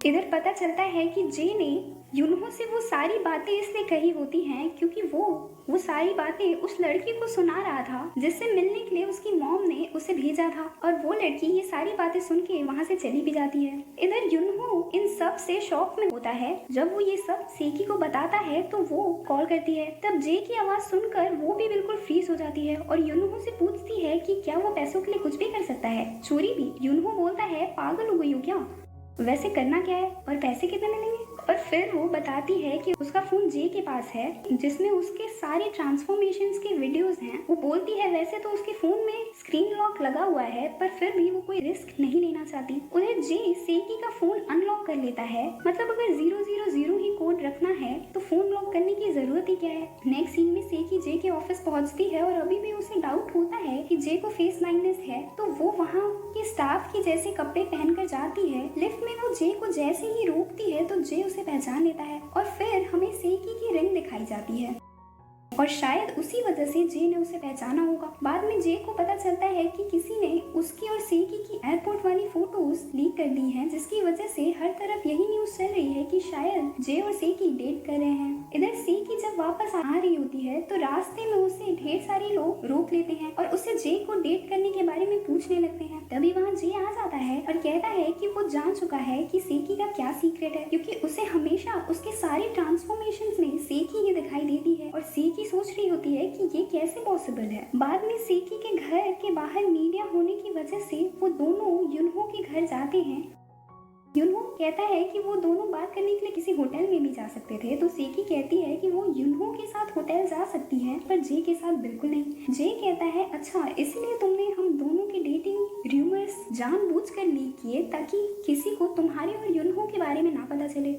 इधर पता चलता है कि जे ने यूनहो से वो सारी बातें इसलिए कही होती हैं क्योंकि वो सारी बातें उस लड़की को सुना रहा था जिससे मिलने के लिए उसकी मॉम ने उसे भेजा था, और वो लड़की ये सारी बातें सुन के वहाँ से चली भी जाती है। इधर यूनहो इन सब से शॉक में होता है। जब वो ये सब सेकी को बताता है तो वो कॉल करती है। तब जे की आवाज सुनकर वो भी बिल्कुल फ्रीज हो जाती है और यूनहो से पूछती है कि क्या वो पैसों के लिए कुछ भी कर सकता है, चोरी भी। यूनहो बोलता है, पागल हो गई हो क्या, वैसे करना क्या है और पैसे कितने मिलेंगे। और फिर वो बताती है कि उसका फोन जे के पास है जिसमें उसके सारे ट्रांसफॉर्मेशंस के वीडियोस हैं। वो बोलती है वैसे तो उसके फोन में स्क्रीन लॉक लगा हुआ है पर फिर भी वो कोई रिस्क नहीं लेना चाहती। उधर जे सेकी का फोन अनलॉक कर लेता है। मतलब अगर 000 ही कोड रखना है तो फोन लॉक करने की जरूरत ही क्या है। नेक्स्ट सीन में सेकी जे के ऑफिस पहुंचती है और अभी भी उसे डाउट होता है कि जे को फेस ब्लाइंडनेस है, तो वो वहाँ के स्टाफ के जैसे कपड़े पहनकर जाती है। लिफ्ट में वो जे को जैसे ही रोकती है तो जे उसे पहचान लेता है और फिर हमें सेकी की रिंग दिखाई जाती है और शायद उसी वजह से जे ने उसे पहचाना होगा। बाद में जे को पता चलता है कि किसी ने उसकी और सेकी की एयरपोर्ट वाली फोटोज लीक कर दी हैं, जिसकी वजह से हर तरफ यही न्यूज चल रही है कि शायद जे और सेकी डेट कर रहे हैं। इधर सेकी जब वापस आ रही होती है तो रास्ते में उसे ढेर सारे लोग रोक लेते हैं और उसे जे को डेट करने के बारे में पूछने लगते हैं। तभी वहाँ जे आ जाता है और कहता है कि वो जान चुका है कि सेकी का क्या सीक्रेट है, क्योंकि उसे हमेशा उसके सारे ट्रांसफॉर्मेशंस में सेकी ही दिखाई देती है और सेकी सोच रही होती है कि ये कैसे पॉसिबल है। बाद में सेकी के घर के बाहर मीडिया होने की वजह से वो दोनों यूनहो के घर जाते हैं। यूनहो कहता है कि वो दोनों बात करने के लिए किसी होटल में भी जा सकते थे, तो सेकी कहती है कि वो यूनहो के साथ होटल जा सकती है पर जे के साथ बिल्कुल नहीं। जे कहता है, अच्छा इसलिए तुमने हम दोनों के डेटिंग रूमर्स जानबूझकर लीक किए ताकि किसी को तुम्हारे और यूनहो के बारे में ना पता चले।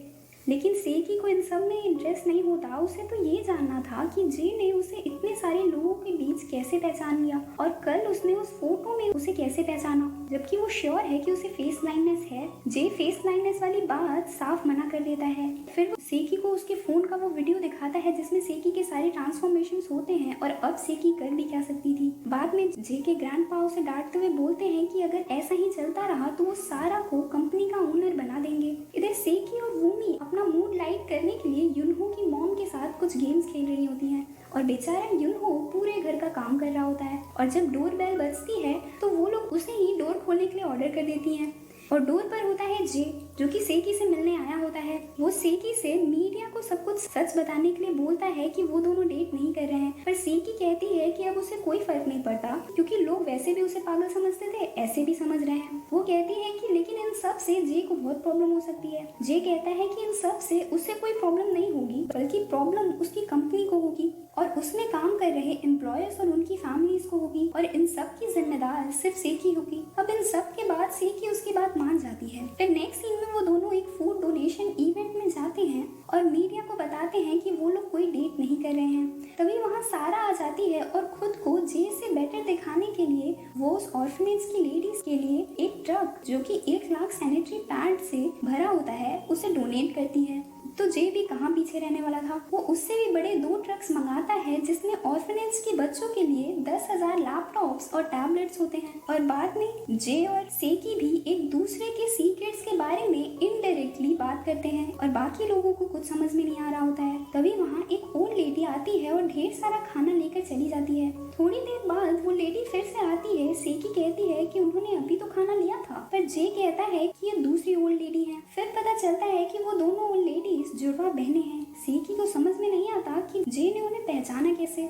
लेकिन सेकी को इन सब में इंटरेस्ट नहीं होता। उसे तो ये जानना था कि जे ने उसे इतने सारे लोगों के बीच कैसे पहचान लिया और कल उसने उस फोटो में उसे कैसे पहचाना, जबकि वो श्योर है कि उसे फेस ब्लाइंडनेस है। जे फेस ब्लाइंडनेस वाली बात साफ मना कर देता है। फिर सेकी को उसके फोन का वो वीडियो दिखाता है जिसमें सेकी के सारे ट्रांसफॉर्मेशन होते हैं और अब सेकी कर भी क्या सकती थी। बाद में जे के ग्रैंडपा उसे डांटते हुए बोलते हैं कि अगर ऐसा ही चलता रहा तो वो सारा को कंपनी का ओनर बना देंगे। इधर सेकी और वूमी अपना मूड लाइट करने के लिए यूनहो की मॉम के साथ कुछ गेम्स खेल रही होती हैं और बेचारा यूनहो पूरे घर का काम कर रहा होता है। और जब डोर बेल बजती है तो वो लोग उसे ही डोर खोलने के लिए ऑर्डर कर देती हैं और डोर पर होता है जे, जो कि सेकी से मिलने आया होता है। वो सेकी से मीडिया को सब कुछ सच बताने के लिए बोलता है कि वो दोनों डेट नहीं कर रहे हैं, पर सेकी कहती है कि अब उसे कोई फर्क नहीं पड़ता क्योंकि लोग वैसे भी उसे पागल समझते थे, ऐसे भी समझ रहे हैं। वो कहती है कि लेकिन इन सब से जे को बहुत प्रॉब्लम हो सकती है। जे कहता है कि इन सब से उसे कोई प्रॉब्लम नहीं होगी, बल्कि प्रॉब्लम उसकी कंपनी को होगी और उसमें काम कर रहे एम्प्लॉयर्स और उनकी फैमिलीज को होगी और इन सब की जिम्मेदार सिर्फ सेकी होगी। अब इन सब के बाद सेकी उसकी बात मान जाती है। फिर नेक्स्ट सीन में वो दोनों एक फूड डोनेशन इवेंट में जाते हैं और मीडिया को बताते हैं कि वो लोग कोई डेट नहीं कर रहे हैं। तभी वहाँ सारा आ जाती है और खुद को जे से बेटर दिखाने के लिए वो उस ऑर्फनेज की लेडीज के लिए एक ट्रक जो कि 1 लाख सैनिटरी पैड से भरा होता है उसे डोनेट करती है। तो जे भी कहाँ पीछे रहने वाला था, वो उससे भी बड़े 2 ट्रक्स मंगाता है जिसमें ऑर्फनेज के बच्चों के लिए 10,000 लैपटॉप्स और टैबलेट्स होते हैं। और बाद में जे और सेकी भी एक दूसरे के सीक्रेट्स के बारे में इनडायरेक्टली बात करते हैं और बाकी लोगों को कुछ समझ में नहीं आ रहा होता है। तभी वहाँ एक ओल्ड लेडी आती है और ढेर सारा खाना लेकर चली जाती है। थोड़ी देर बाद वो लेडी फिर से आती है। सेकी कहती है कि उन्होंने अभी तो खाना लिया था, पर जे कहता है कि ये दूसरी ओल्ड लेडी है। फिर पता चलता है कि वो दोनों ओल्ड लेडीज जुड़वा बहनें हैं। सेकी को समझ में नहीं आता कि जे ने उन्हें पहचाना कैसे।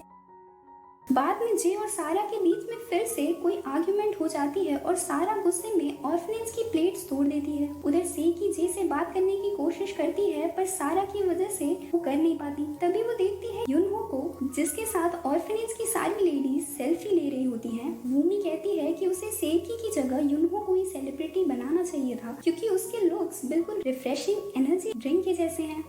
बाद में जे और सारा के बीच में फिर से कोई आर्ग्यूमेंट हो जाती है और सारा गुस्से में ऑर्फनेज की प्लेट्स तोड़ देती है। उधर सेकी जे से बात करने की कोशिश करती है पर सारा की वजह से वो कर नहीं पाती। तभी वो देखती है यूनहो को जिसके साथ ऑर्फनेज की सारी लेडीज सेल्फी ले रही होती हैं। वूमी कहती है कि उसे सेकी की जगह यूनहो को ही सेलिब्रिटी बनाना चाहिए था क्योंकि उसके लुक्स बिल्कुल रिफ्रेशिंग एनर्जी ड्रिंक के जैसे हैं।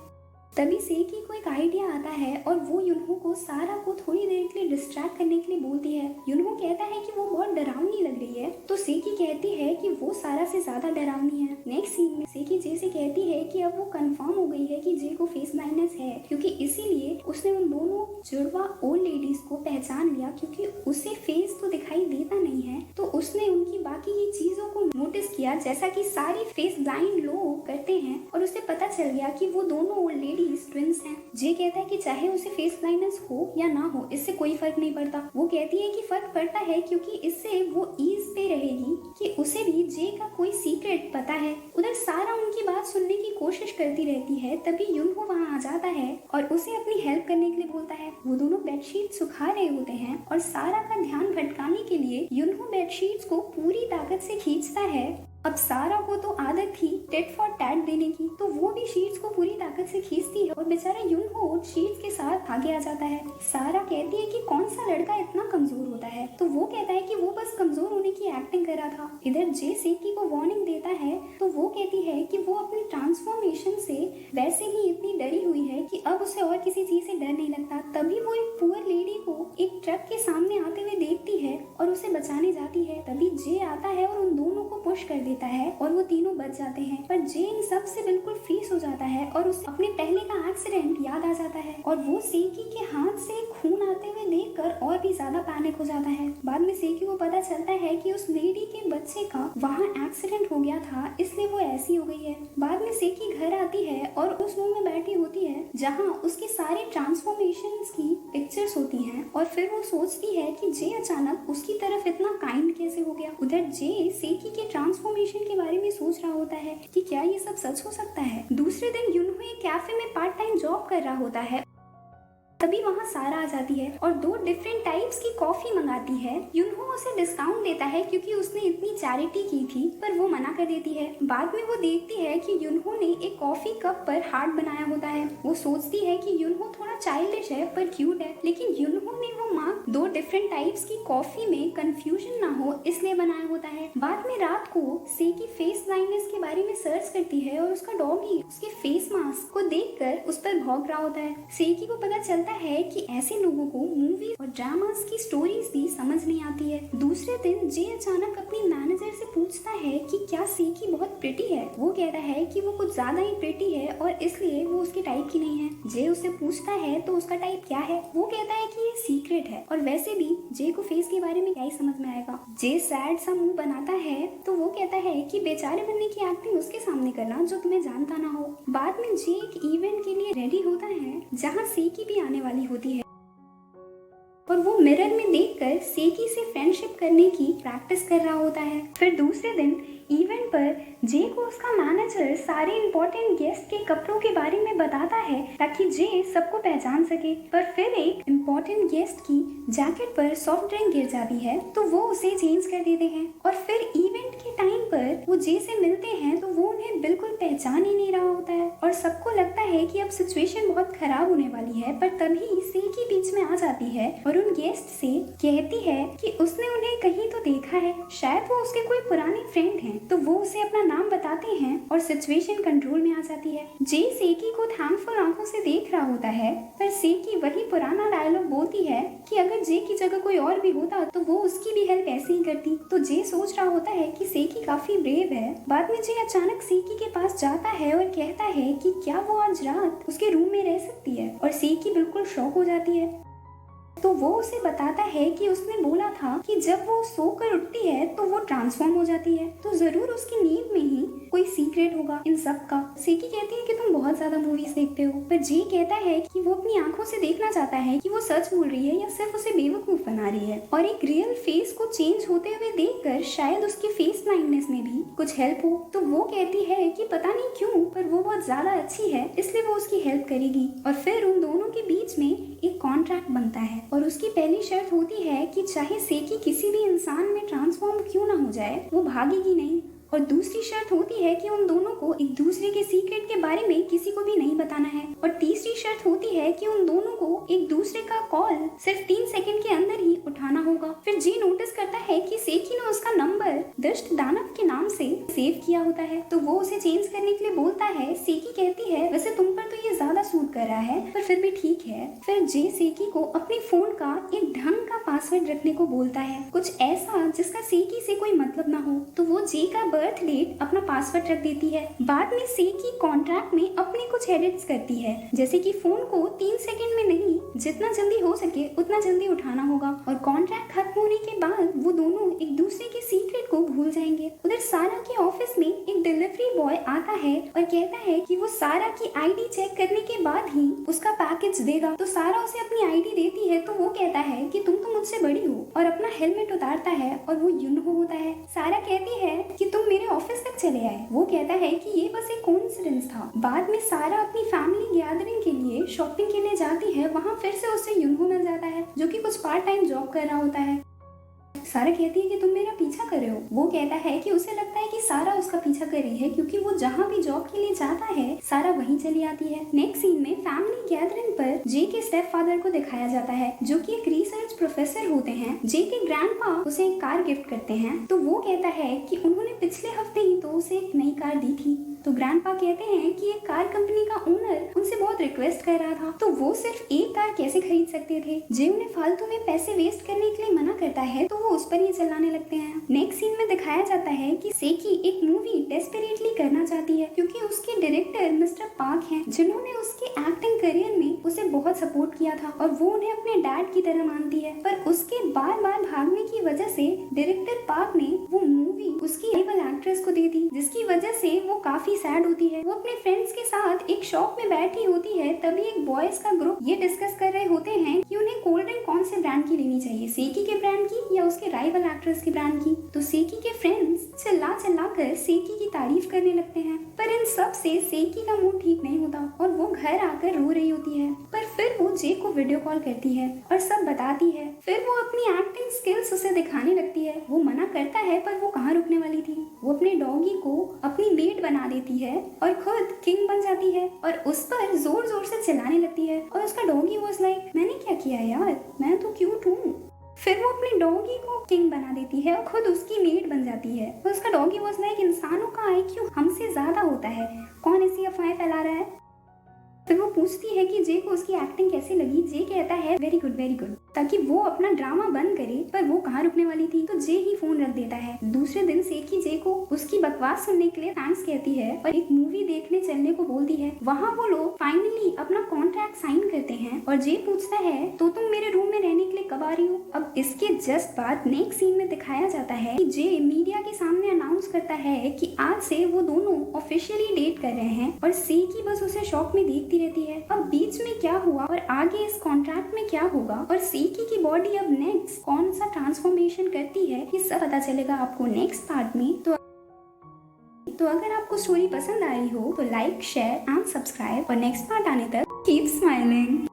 तभी सेकी को एक आइडिया आता है और वो यूनहो को सारा को थोड़ी देर के लिए डिस्ट्रैक्ट करने के लिए बोलती है। यूनहो कहता है कि वो बहुत डरावनी लग रही है, तो सेकी कहती है कि वो सारा से ज्यादा डरावनी है। नेक्स्ट सीन में सेकी जे से कहती है कि अब वो कंफर्म हो गई है कि जे को फेस ब्लाइंडनेस है, क्योंकि इसीलिए उसने उन दोनों जुड़वा ओल्ड लेडीज को पहचान लिया, क्योंकि उसे फेस तो दिखाई देता नहीं है, तो उसने उनकी बाकी की चीजों को नोटिस किया जैसा कि सारे फेस ब्लाइंड लोग करते हैं और उसे पता चल गया कि वो दोनों ओल्ड लेडीज ट्विंस हैं। जे कहता है कि चाहे उसे फेस ब्लाइंडनेस हो या ना हो इससे कोई फर्क नहीं पड़ता। वो कहती है कि फर्क पड़ता है क्योंकि इससे वो ईज पे रहेगी कि उसे भी जे का कोई सीक्रेट पता है। उधर सारा उनकी बात सुनने की कोशिश करती रहती है, तभी युनहो वहाँ आ जाता है और उसे अपनी हेल्प करने के लिए बोलता है। वो दोनों बेडशीट सुखा रहे होते हैं और सारा का ध्यान भटकाने के लिए युनहो बेडशीट्स को पूरी ताकत से खींचता है। अब सारा को तो आदत थी टेट फॉर टैट देने की, तो वो भी शीट्स को पूरी ताकत से खींचती है और बेचारा युनहो शीट्स के साथ आगे आ जाता है। सारा कहती है कि कौन सा लड़का इतना कमजोर होता है, तो वो कहता है कि वो बस कमजोर होने की एक्टिंग कर रहा था। इधर जे सेकी को वार्निंग देता है तो वो कहती है कि वो अपनी ट्रांसफॉर्मेशन से वैसे ही इतनी डरी हुई है कि अब उसे और किसी चीज से डर नहीं लगता। तभी वो एक पुअर लेडी को एक ट्रक के सामने आते हुए देखती है और उसे बचाने जाती है। तभी जे आता है और उन दोनों को पुश कर देता है और वो तीनों बच जाते हैं। पर जे इन सब से बिल्कुल फ्रीज हो जाता है और उसे अपने पहले का एक्सीडेंट याद आ जाता है और वो सेकी के हाथ से खून आते हुए देखकर और भी ज्यादा पैनिक हो जाता है। बाद में सेकी को पता चलता है कि उस लेडी के बच्चे का वहाँ एक्सीडेंट हो गया था, इसलिए वो ऐसी हो गई है। बाद में सेकी घर आती है और उस रूम में बैठी होती है जहाँ उसके सारे ट्रांसफॉर्मेशंस की पिक्चर्स होती हैं और फिर वो सोचती है कि जे अचानक उसकी तरफ इतना काइंड कैसे हो गया। उधर जे सेकी के ट्रांसफॉर्मेशन के बारे में सोच रहा होता है कि क्या ये सब सच हो सकता है। दूसरे दिन युनहो एक कैफे में पार्ट टाइम जॉब कर रहा होता है। तभी वहाँ सारा आ जाती है और 2 डिफरेंट टाइप्स की कॉफी मंगाती है। युनहो उसे डिस्काउंट देता है क्योंकि उसने इतनी चैरिटी की थी, पर वो मना कर देती है। बाद में वो देखती है कि युनहो ने एक कॉफी कप पर हार्ट बनाया होता है। वो सोचती है कि युनहो थोड़ा चाइल्डिश है पर क्यूट है, लेकिन युनहो ने वो मार्क 2 डिफरेंट टाइप्स की कॉफी में कंफ्यूजन ना हो इसलिए बनाया होता है। बाद में रात को सेकी फेस ब्लाइंडनेस के बारे में सर्च करती है और उसका डॉगी उसके फेस मास्क को देखकर उस पर भौंक रहा होता है। सेकी को पता चलता है कि ऐसे लोगों को मूवीज और ड्रामास की स्टोरीज भी समझ नहीं आती है। दूसरे दिन जे अचानक अपनी मैनेजर से पूछता है कि क्या सेकी बहुत प्रिटी है। वो कहता है कि वो कुछ ज्यादा ही प्रिटी है और इसलिए वो उसके टाइप की नहीं है। जे उससे पूछता है तो उसका टाइप क्या है। वो कहता है कि ये सीक्रेट है और वैसे भी जे को फेस के बारे में क्या ही समझ में आएगा। जे सैड सा मुंह बनाता है तो वो कहता है कि बेचारे बनने की एक्टिंग उसके सामने करना जो तुम्हें जानता ना हो। बाद में जे एक इवेंट के लिए रेडी होता है जहाँ सेकी भी आने वाली होती है और वो मिरर में देखकर सेकी से फ्रेंडशिप करने की प्रैक्टिस कर रहा होता है। फिर दूसरे दिन इवेंट पर जे को उसका मैनेजर सारे इम्पोर्टेंट गेस्ट के कपड़ों के बारे में बताता है ताकि जे सबको पहचान सके। पर फिर एक इम्पोर्टेंट गेस्ट की जैकेट पर सॉफ्ट ड्रिंक गिर जाती है तो वो उसे चेंज कर देते हैं और फिर इवेंट के टाइम पर वो जे से मिलते हैं तो वो उन्हें बिल्कुल पहचान ही नहीं रहा होता है और सबको लगता है कि अब सिचुएशन बहुत खराब होने वाली है। पर तभी सेकी बीच में आ जाती है और उन गेस्ट से कहती है कि उसने उन्हें कहीं तो देखा है, शायद वो उसके कोई पुराने फ्रेंड हैं। तो वो उसे अपना नाम बताते हैं और सिचुएशन कंट्रोल में आ जाती है। जे सेकी को थैंकफुल आंखों से देख रहा होता है पर सेकी वही पुराना डायलॉग बोलती है कि अगर जे की जगह कोई और भी होता तो वो उसकी भी हेल्प ऐसे ही करती। तो जे सोच रहा होता है कि सेकी काफी ब्रेव है। बाद में जे अचानक सेकी के पास जाता है और कहता है कि क्या वो आज रात उसके रूम में रह सकती है और सेकी बिल्कुल शॉक हो जाती है। तो वो उसे बताता है कि उसने बोला था कि जब वो सोकर उठती है तो वो ट्रांसफॉर्म हो जाती है, तो जरूर उसकी नींद में ही कोई सीक्रेट होगा इन सब का। सेकी कहती है कि तुम बहुत ज्यादा मूवीज देखते हो, पर जे कहता है कि वो अपनी आंखों से देखना चाहता है कि वो सच बोल रही है या सिर्फ उसे बेवकूफ बना रही है और एक रियल फेस को चेंज होते हुए देखकर शायद उसके फेस ब्लाइंडनेस में भी कुछ हेल्प हो। तो वो कहती है कि पता नहीं क्यों पर वो बहुत ज्यादा अच्छी है इसलिए वो उसकी हेल्प करेगी। और फिर उन दोनों के बीच में एक कॉन्ट्रैक्ट बनता है और उसकी पहली शर्त होती है कि चाहे सेकी किसी भी इंसान में ट्रांसफॉर्म क्यों ना हो जाए वो भागेगी नहीं। और दूसरी शर्त होती है कि उन दोनों को एक दूसरे के सीक्रेट के बारे में किसी को भी नहीं बताना है। और तीसरी शर्त होती है कि उन दोनों को एक दूसरे का कॉल सिर्फ 3 सेकंड के अंदर ही उठाना होगा। फिर जी नोटिस करता है कि सेकी ने उसका नंबर दृष्ट दानव के नाम से सेव किया होता है, तो वो उसे चेंज करने के लिए बोलता है। सेकी कहती है वैसे तुम पर तो ये ज्यादा सूट कर रहा है पर फिर भी ठीक है। फिर जे सेकी को अपने फोन का एक ढंग का पासवर्ड रखने को बोलता है, कुछ ऐसा जिसका सेकी से कोई मतलब ना हो। तो वो जे का बर्थ डेट अपना पासवर्ड रख देती है। बाद में सेकी कॉन्ट्रैक्ट में अपने कुछ एडिट्स करती है, जैसे कि फोन को 3 सेकंड में नहीं, जितना जल्दी हो सके उतना जल्दी उठाना होगा। और कॉन्ट्रैक्ट खत्म होने के बाद वो दोनों एक दूसरे के सीक्रेट को भूल जाएंगे। उधर सारा के ऑफिस में एक डिलीवरी बॉय आता है और कहता है कि वो सारा की आईडी चेक करने के बाद ही उसका पैकेज देगा। तो सारा उसे अपनी आईडी देती है तो वो कहता है कि तुम तो मुझसे बड़ी हो, और अपना हेलमेट उतारता है और वो यूनहो होता है। सारा कहती है कि तुम मेरे ऑफिस तक चले आए। वो कहता है कि ये बस एक कोइंसिडेंस था। बाद में सारा अपनी फैमिली गैदरिंग के लिए शॉपिंग के लिए जाती है। वहाँ फिर से उसे यूनहो मिल जाता है जो कि कुछ पार्ट टाइम जॉब कर रहा होता है। सारा कहती है कि तुम मेरा पीछा कर रहे हो। वो कहता है कि उसे लगता है कि सारा उसका पीछा कर रही है क्योंकि वो जहाँ भी जॉब के लिए जाता है सारा वहीं चली आती है। नेक्स्ट सीन में फैमिली गैदरिंग पर जे के स्टेप फादर को दिखाया जाता है जो कि एक रिसर्च प्रोफेसर होते हैं। जे के ग्रैंडपा उसे एक कार गिफ्ट करते हैं तो वो कहता है कि उन्होंने पिछले हफ्ते ही तो उसे एक नई कार दी थी। तो ग्रैंडपा कहते हैं कि एक कार कंपनी का ओनर उनसे बहुत रिक्वेस्ट कर रहा था तो वो सिर्फ एक कार कैसे खरीद सकते थे। जे उन्हें फालतू में पैसे वेस्ट करने के लिए मना करता है तो वो उस पर ही चिल्लाने लगते हैं। नेक्स्ट सीन में दिखाया जाता है कि सेकी एक मूवी डेस्परेटली करना चाहती है क्योंकि उसके डायरेक्टर मिस्टर पार्क हैं जिन्होंने उसके एक्टिंग करियर में उसे बहुत सपोर्ट किया था और वो उन्हें अपने डैड की तरह मानती है। पर उसके बार बार भागने की वजह से डायरेक्टर पार्क ने वो मूवी उसकी राइवल एक्ट्रेस को दे दी, जिसकी वजह से वो काफी सैड होती है। वो अपने फ्रेंड्स के साथ एक शॉप में बैठी होती है तभी एक बॉयज का ग्रुप ये डिस्कस कर रहे होते हैं कि उन्हें कोल्ड ड्रिंक कौन से ब्रांड की लेनी चाहिए, सेकी के ब्रांड की या उसके राइवल एक्ट्रेस की ब्रांड की। तो सेकी के फ्रेंड्स चिल्ला चिल्ला कर सेकी की तारीफ करने लगते हैं। पर इन सब से सेकी का मूड ठीक नहीं होता और वो घर आकर रो रही होती है। पर फिर वो जे को वीडियो कॉल करती है और सब बताती है। फिर वो अपनी एक्टिंग स्किल्स उसे दिखाने लगती है। वो मना करता है पर वो कहाँ रुकने वाली थी। वो अपने डॉगी को अपनी मेड बना देती है और खुद किंग बन जाती है और उस पर जोर जोर से चिल्लाने लगती है। और उसका डॉगी वाज लाइक, मैंने क्या किया यार, मैं तो क्यूट हूँ। फिर वो अपने डॉगी को किंग बना देती है और खुद उसकी मेड बन जाती है। और उसका डॉगी वाज लाइक, इंसानों का आईक्यू हमसे ज्यादा होता है, कौन ऐसी अफवाहें फैला रहा है। फिर वो पूछती है कि जे को उसकी एक्टिंग कैसी लगी। जे कहता है वेरी गुड, ताकि वो अपना ड्रामा बंद करे। पर वो कहाँ रुकने वाली थी तो जे ही फोन रख देता है। दूसरे दिन सेकी जे को उसकी बकवास सुनने के लिए थैंक्स कहती है और एक मूवी देखने चलने को बोलती है। वहाँ वो लोग फाइनली अपना कॉन्ट्रैक्ट साइन करते हैं और जे पूछता है तो तुम मेरे रूम में रहने के लिए कब आ रही हो। अब इसके जस्ट बाद नेक्स्ट सीन में दिखाया जाता है कि जे मीडिया के सामने अनाउंस करता है कि आज से वो दोनों ऑफिशियली डेट कर रहे हैं और सेकी बस उसे शॉक में देखती रहती है। अब बीच में क्या हुआ और आगे इस कॉन्ट्रैक्ट में क्या होगा और सेकी की बॉडी अब नेक्स्ट कौन सा ट्रांसफॉर्मेशन करती है, ये सब पता चलेगा आपको नेक्स्ट पार्ट में। तो अगर आपको स्टोरी पसंद आई हो तो लाइक, शेयर एंड सब्सक्राइब और नेक्स्ट पार्ट आने तक कीप स्माइलिंग।